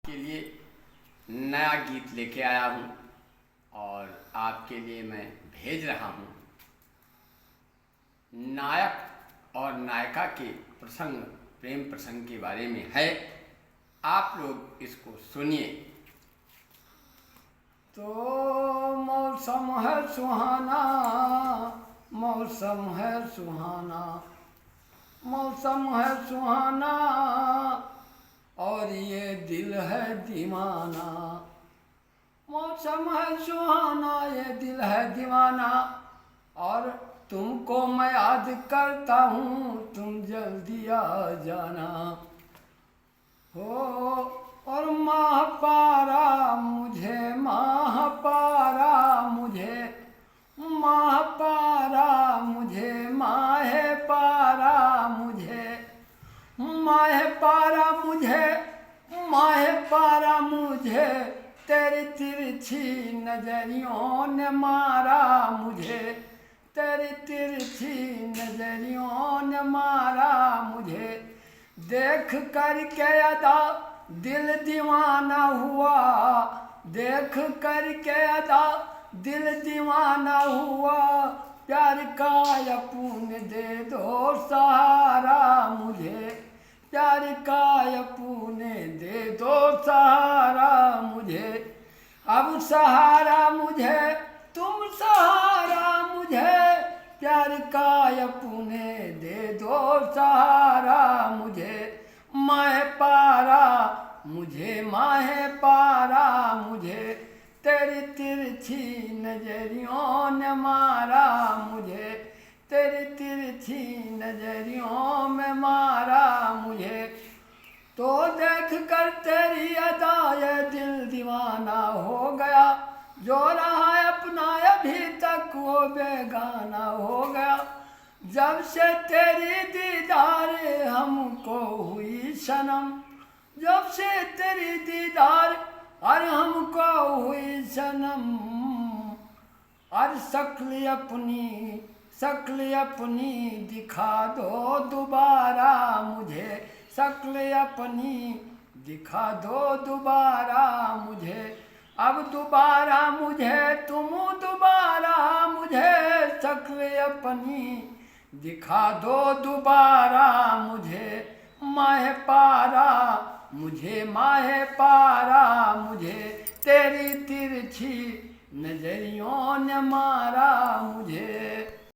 के लिए नया गीत लेके आया हूँ और आपके लिए मैं भेज रहा हूँ। नायक और नायिका के प्रसंग, प्रेम प्रसंग के बारे में है। आप लोग इसको सुनिए। तो मौसम है सुहाना, मौसम है सुहाना, मौसम है सुहाना और ये दिल है दीवाना। मौसम है सुहाना, ये दिल है दीवाना और तुमको मैं याद करता हूँ, तुम जल्दी आ जाना। हो और माह पारा मुझे, माह पारा मुझे, माह पारा मुझे, माहे पारा मुझे, माहे पारा मुझे, माहे पारा मुझे, तेरी तिरछी नजरियों ने मारा मुझे, तेरी तिरछी नजरियों ने मारा मुझे। देख कर के अदा दिल दीवाना हुआ, देख कर के अदा दिल दीवाना हुआ। प्यार का यपून दे दो सहारा मुझे, प्यार का यपून दे दो सहारा मुझे। अब सहारा मुझे, तुम सहारा मुझे, प्यार का यपून दे दो सहारा मुझे। माहे पारा मुझे, माहे पारा मुझे, तेरी तिरछी नजरियों ने मारा मुझे, तेरी तिरछी नजरियों में मारा मुझे। तो देख कर तेरी अदा ये दिल दीवाना हो गया, जो रहा अपना अभी तक वो बेगाना हो गया। जब से तेरी दीदार हमको हुई सनम, जब से तेरी दीदार और हमको हुई सनम। और शक्ल अपनी, शक्ल अपनी दिखा दो दोबारा मुझे, शक्ल अपनी दिखा दो दोबारा मुझे। अब दोबारा मुझे, तुम दोबारा मुझे, शक्ल अपनी दिखा दो दोबारा मुझे। माहे पारा मुझे, माहे पारा मुझे, तेरी तिरछी नजरियों ने मारा मुझे।